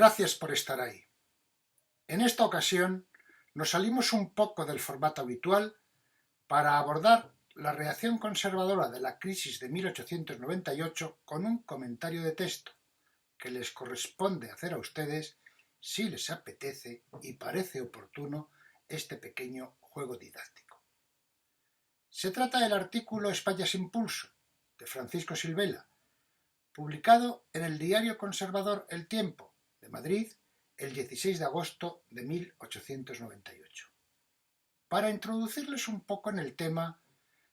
Gracias por estar ahí. En esta ocasión nos salimos un poco del formato habitual para abordar la reacción conservadora de la crisis de 1898 con un comentario de texto que les corresponde hacer a ustedes si les apetece y parece oportuno este pequeño juego didáctico. Se trata del artículo España sin pulso, de Francisco Silvela, publicado en el diario conservador El Tiempo, de Madrid, el 16 de agosto de 1898. Para introducirles un poco en el tema,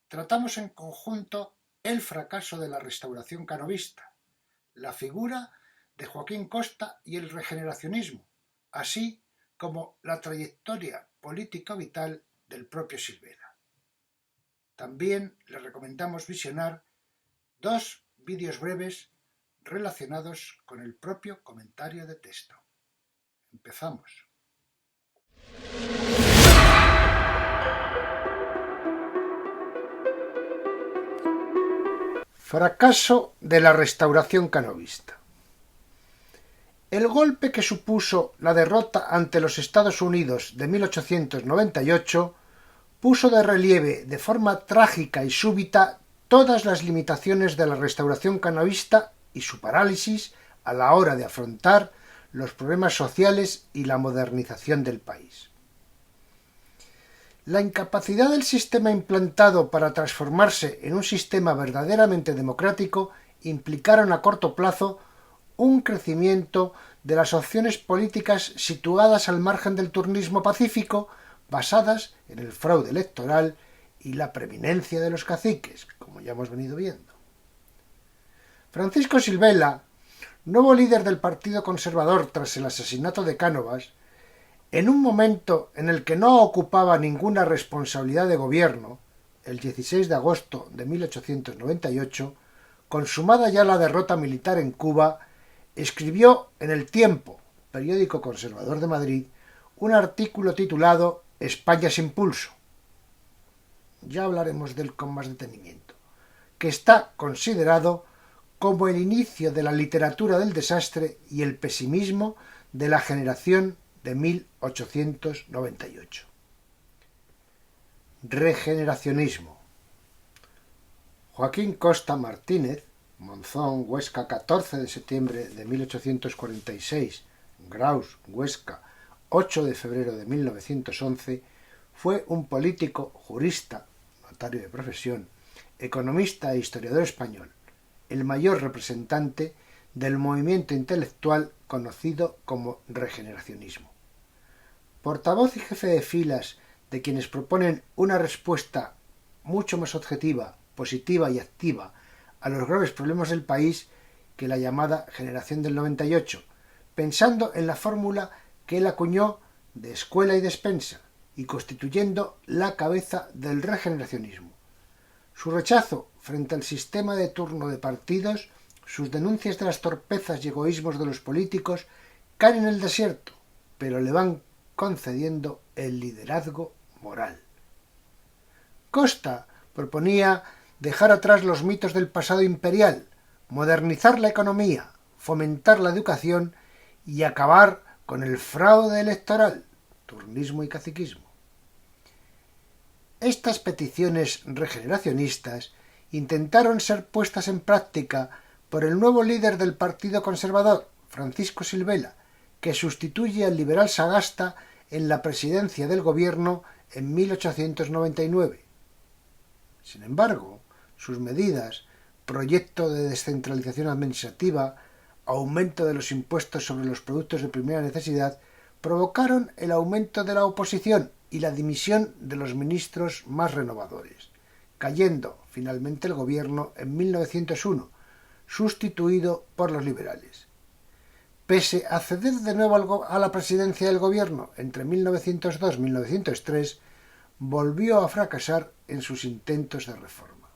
tratamos en conjunto el fracaso de la restauración canovista, la figura de Joaquín Costa y el regeneracionismo, así como la trayectoria política vital del propio Silvela. También les recomendamos visionar dos vídeos breves relacionados con el propio comentario de texto. Empezamos. Fracaso de la restauración canovista. El golpe que supuso la derrota ante los Estados Unidos de 1898 puso de relieve de forma trágica y súbita todas las limitaciones de la restauración canovista y su parálisis a la hora de afrontar los problemas sociales y la modernización del país. La incapacidad del sistema implantado para transformarse en un sistema verdaderamente democrático implicaron a corto plazo un crecimiento de las opciones políticas situadas al margen del turnismo pacífico, basadas en el fraude electoral y la preeminencia de los caciques, como ya hemos venido viendo. Francisco Silvela, nuevo líder del Partido Conservador tras el asesinato de Cánovas, en un momento en el que no ocupaba ninguna responsabilidad de gobierno, el 16 de agosto de 1898, consumada ya la derrota militar en Cuba, escribió en El Tiempo, periódico conservador de Madrid, un artículo titulado España sin pulso. Ya hablaremos de él con más detenimiento, que está considerado como el inicio de la literatura del desastre y el pesimismo de la generación de 1898. Regeneracionismo. Joaquín Costa Martínez, Monzón, Huesca, 14 de septiembre de 1846, Graus, Huesca, 8 de febrero de 1911, fue un político, jurista, notario de profesión, economista e historiador español, el mayor representante del movimiento intelectual conocido como regeneracionismo. Portavoz y jefe de filas de quienes proponen una respuesta mucho más objetiva, positiva y activa a los graves problemas del país que la llamada generación del 98, pensando en la fórmula que él acuñó de escuela y despensa y constituyendo la cabeza del regeneracionismo. Su rechazo frente al sistema de turno de partidos, sus denuncias de las torpezas y egoísmos de los políticos caen en el desierto, pero le van concediendo el liderazgo moral. Costa proponía dejar atrás los mitos del pasado imperial, modernizar la economía, fomentar la educación y acabar con el fraude electoral, turnismo y caciquismo. Estas peticiones regeneracionistas intentaron ser puestas en práctica por el nuevo líder del Partido Conservador, Francisco Silvela, que sustituye al liberal Sagasta en la presidencia del gobierno en 1899. Sin embargo, sus medidas, proyecto de descentralización administrativa, aumento de los impuestos sobre los productos de primera necesidad, provocaron el aumento de la oposición y la dimisión de los ministros más renovadores, cayendo finalmente el gobierno en 1901, sustituido por los liberales. Pese a ceder de nuevo a la presidencia del gobierno entre 1902 y 1903, volvió a fracasar en sus intentos de reforma.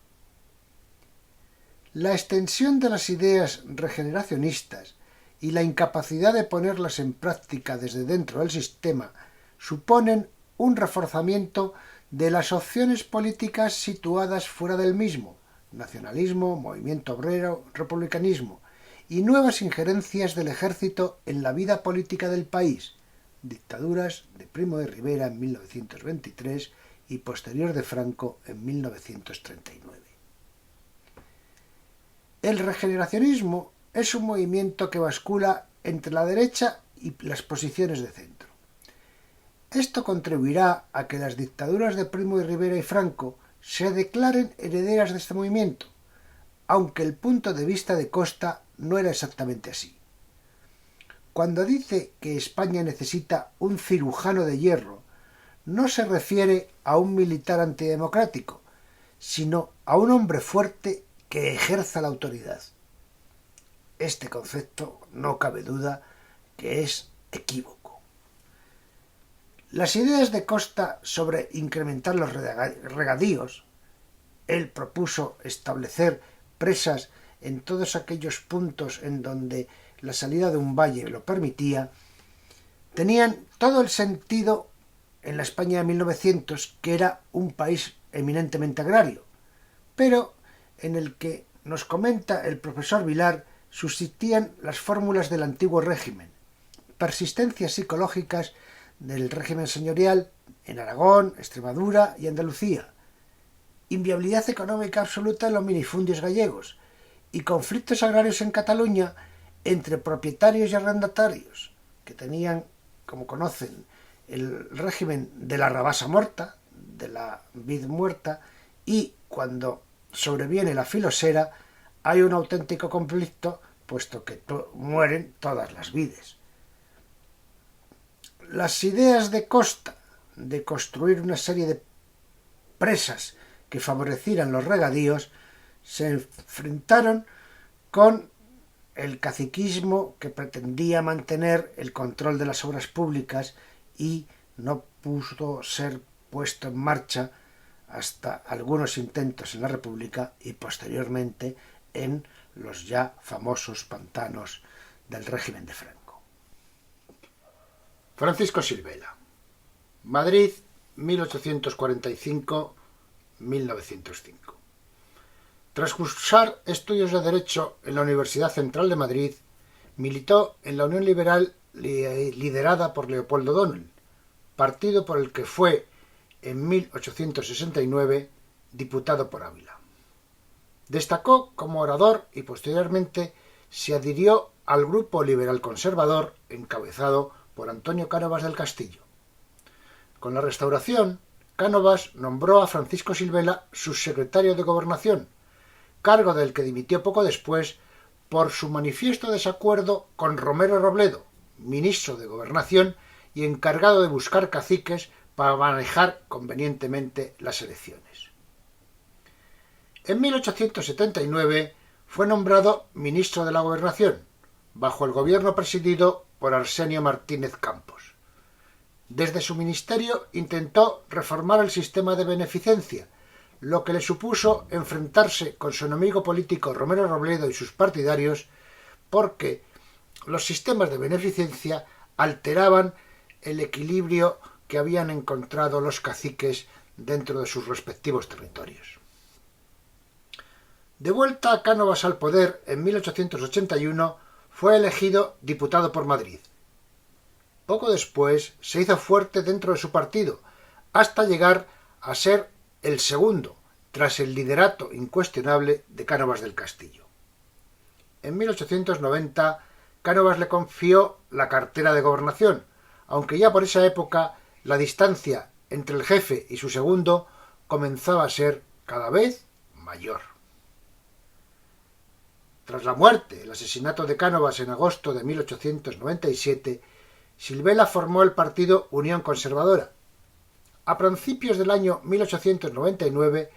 La extensión de las ideas regeneracionistas y la incapacidad de ponerlas en práctica desde dentro del sistema suponen un reforzamiento de las opciones políticas situadas fuera del mismo, nacionalismo, movimiento obrero, republicanismo, y nuevas injerencias del ejército en la vida política del país, dictaduras de Primo de Rivera en 1923 y posterior de Franco en 1939. El regeneracionismo es un movimiento que bascula entre la derecha y las posiciones de centro. Esto contribuirá a que las dictaduras de Primo de Rivera y Franco se declaren herederas de este movimiento, aunque el punto de vista de Costa no era exactamente así. Cuando dice que España necesita un cirujano de hierro, no se refiere a un militar antidemocrático, sino a un hombre fuerte que ejerza la autoridad. Este concepto, no cabe duda, que es equívoco. Las ideas de Costa sobre incrementar los regadíos, él propuso establecer presas en todos aquellos puntos en donde la salida de un valle lo permitía, tenían todo el sentido en la España de 1900, que era un país eminentemente agrario, pero en el que, nos comenta el profesor Vilar, subsistían las fórmulas del antiguo régimen, persistencias psicológicas del régimen señorial en Aragón, Extremadura y Andalucía, inviabilidad económica absoluta en los minifundios gallegos y conflictos agrarios en Cataluña entre propietarios y arrendatarios, que tenían, como conocen, el régimen de la rabasa muerta, de la vid muerta, y cuando sobreviene la filosera hay un auténtico conflicto, puesto que mueren todas las vides. Las ideas de Costa de construir una serie de presas que favorecieran los regadíos se enfrentaron con el caciquismo, que pretendía mantener el control de las obras públicas y no pudo ser puesto en marcha hasta algunos intentos en la República y posteriormente en los ya famosos pantanos del régimen de Franco. Francisco Silvela, Madrid, 1845-1905. Tras cursar estudios de Derecho en la Universidad Central de Madrid, militó en la Unión Liberal liderada por Leopoldo O'Donnell, partido por el que fue en 1869 diputado por Ávila. Destacó como orador y posteriormente se adhirió al Grupo Liberal Conservador encabezado por Antonio Cánovas del Castillo. Con la Restauración, Cánovas nombró a Francisco Silvela subsecretario de Gobernación, cargo del que dimitió poco después por su manifiesto desacuerdo con Romero Robledo, ministro de Gobernación y encargado de buscar caciques para manejar convenientemente las elecciones. En 1879 fue nombrado ministro de la Gobernación, bajo el gobierno presidido por Arsenio Martínez Campos. Desde su ministerio intentó reformar el sistema de beneficencia, lo que le supuso enfrentarse con su enemigo político Romero Robledo y sus partidarios, porque los sistemas de beneficencia alteraban el equilibrio que habían encontrado los caciques dentro de sus respectivos territorios. De vuelta a Cánovas al poder, en 1881 fue elegido diputado por Madrid. Poco después se hizo fuerte dentro de su partido, hasta llegar a ser el segundo, tras el liderato incuestionable de Cánovas del Castillo. En 1890, Cánovas le confió la cartera de Gobernación, aunque ya por esa época la distancia entre el jefe y su segundo comenzaba a ser cada vez mayor. Tras la muerte, el asesinato de Cánovas en agosto de 1897, Silvela formó el partido Unión Conservadora. A principios del año 1899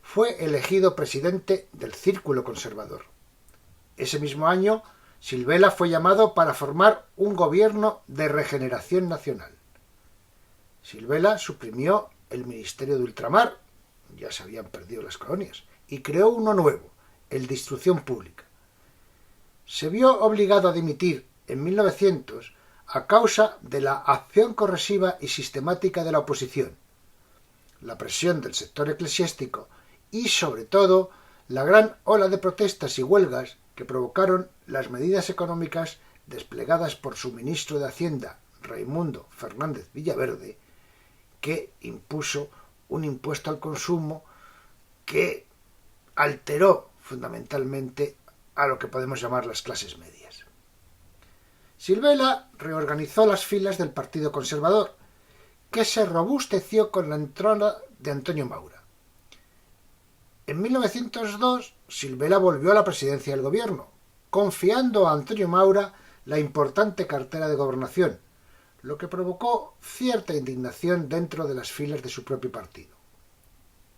fue elegido presidente del Círculo Conservador. Ese mismo año, Silvela fue llamado para formar un gobierno de regeneración nacional. Silvela suprimió el Ministerio de Ultramar, ya se habían perdido las colonias, y creó uno nuevo, el de Instrucción Pública. Se vio obligado a dimitir en 1900 a causa de la acción corrosiva y sistemática de la oposición, la presión del sector eclesiástico y, sobre todo, la gran ola de protestas y huelgas que provocaron las medidas económicas desplegadas por su ministro de Hacienda, Raimundo Fernández Villaverde, que impuso un impuesto al consumo que alteró fundamentalmente a lo que podemos llamar las clases medias. Silvela reorganizó las filas del Partido Conservador, que se robusteció con la entrada de Antonio Maura. En 1902, Silvela volvió a la presidencia del gobierno, confiando a Antonio Maura la importante cartera de gobernación, lo que provocó cierta indignación dentro de las filas de su propio partido.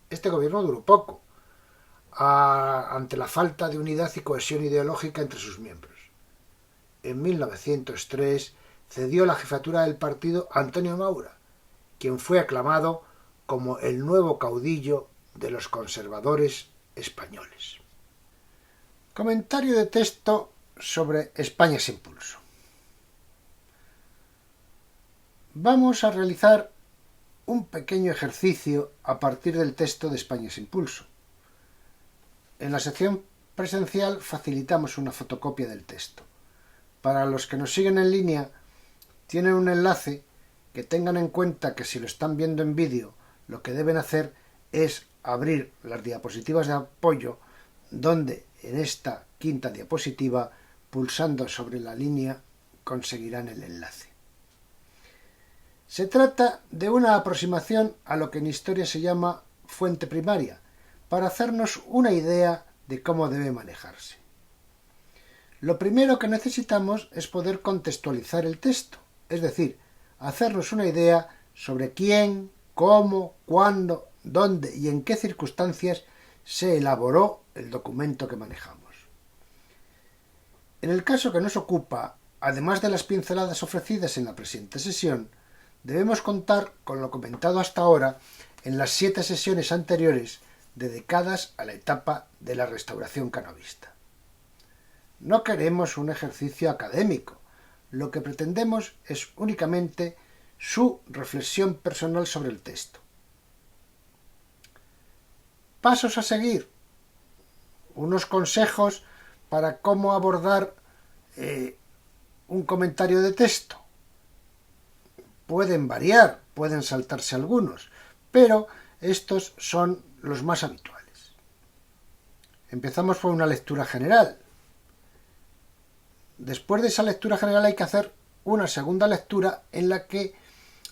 Este gobierno duró poco, ante la falta de unidad y cohesión ideológica entre sus miembros. En 1903 cedió la jefatura del partido a Antonio Maura, quien fue aclamado como el nuevo caudillo de los conservadores españoles. Comentario de texto sobre España sin pulso. Vamos a realizar un pequeño ejercicio a partir del texto de España sin pulso. En la sección presencial facilitamos una fotocopia del texto. Para los que nos siguen en línea, tienen un enlace que tengan en cuenta que si lo están viendo en vídeo, lo que deben hacer es abrir las diapositivas de apoyo, donde en esta quinta diapositiva, pulsando sobre la línea, conseguirán el enlace. Se trata de una aproximación a lo que en historia se llama fuente primaria, para hacernos una idea de cómo debe manejarse. Lo primero que necesitamos es poder contextualizar el texto, es decir, hacernos una idea sobre quién, cómo, cuándo, dónde y en qué circunstancias se elaboró el documento que manejamos. En el caso que nos ocupa, además de las pinceladas ofrecidas en la presente sesión, debemos contar con lo comentado hasta ahora en las 7 sesiones anteriores dedicadas a la etapa de la restauración canovista. No queremos un ejercicio académico, lo que pretendemos es únicamente su reflexión personal sobre el texto. Pasos a seguir. Unos consejos para cómo abordar un comentario de texto. Pueden variar, pueden saltarse algunos, pero estos son los más habituales. Empezamos por una lectura general. Después de esa lectura general hay que hacer una segunda lectura en la que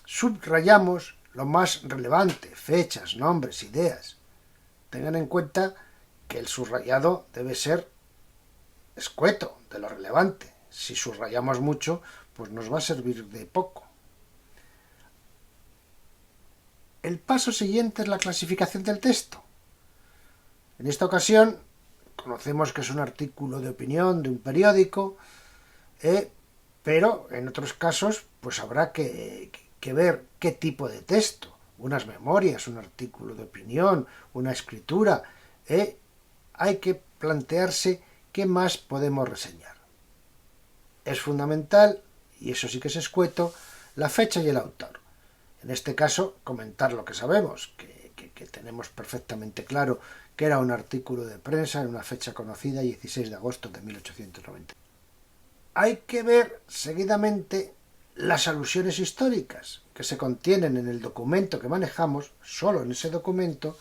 subrayamos lo más relevante, fechas, nombres, ideas. Tengan en cuenta que el subrayado debe ser escueto, de lo relevante. Si subrayamos mucho, pues nos va a servir de poco. El paso siguiente es la clasificación del texto. En esta ocasión conocemos que es un artículo de opinión de un periódico, pero en otros casos pues habrá que ver qué tipo de texto, unas memorias, un artículo de opinión, una escritura. Hay que plantearse qué más podemos reseñar. Es fundamental, y eso sí que es escueto, la fecha y el autor. En este caso, comentar lo que sabemos, que tenemos perfectamente claro que era un artículo de prensa en una fecha conocida, 16 de agosto de 1890. Hay que ver seguidamente las alusiones históricas que se contienen en el documento que manejamos, solo en ese documento,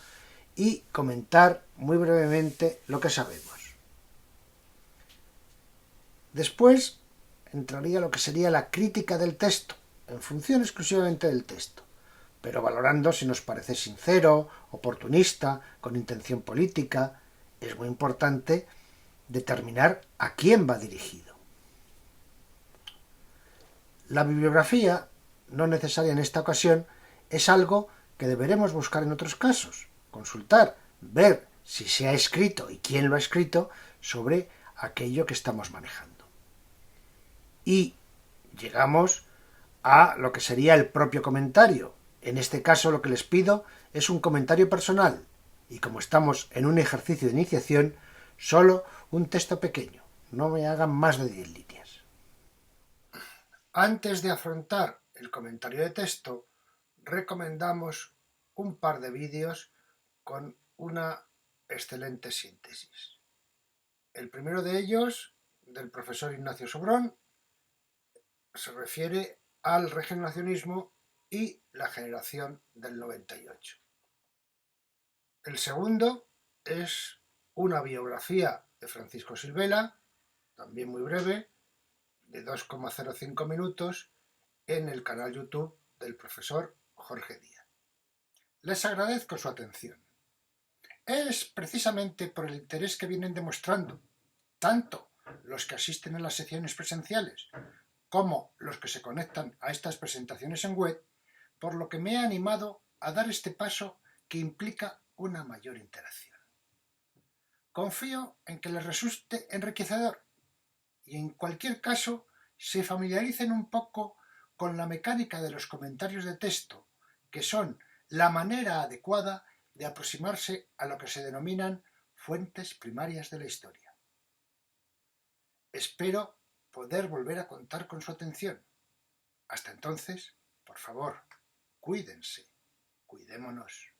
y comentar muy brevemente lo que sabemos. Después entraría lo que sería la crítica del texto, en función exclusivamente del texto, pero valorando si nos parece sincero, oportunista, con intención política. Es muy importante determinar a quién va dirigido. La bibliografía, no necesaria en esta ocasión, es algo que deberemos buscar en otros casos, consultar, ver si se ha escrito y quién lo ha escrito sobre aquello que estamos manejando. Y llegamos a lo que sería el propio comentario. En este caso lo que les pido es un comentario personal y como estamos en un ejercicio de iniciación, solo un texto pequeño, no me hagan más de 10 líneas. Antes de afrontar el comentario de texto, recomendamos un par de vídeos con una excelente síntesis. El primero de ellos, del profesor Ignacio Sobrón, se refiere al regeneracionismo y la generación del 98. El segundo es una biografía de Francisco Silvela, también muy breve, de 2,05 minutos, en el canal YouTube del profesor Jorge Díaz. Les agradezco su atención. Es precisamente por el interés que vienen demostrando, tanto los que asisten a las sesiones presenciales como los que se conectan a estas presentaciones en web, por lo que me he animado a dar este paso que implica una mayor interacción. Confío en que les resulte enriquecedor y en cualquier caso se familiaricen un poco con la mecánica de los comentarios de texto, que son la manera adecuada de aproximarse a lo que se denominan fuentes primarias de la historia. Espero poder volver a contar con su atención. Hasta entonces, por favor, cuídense, cuidémonos.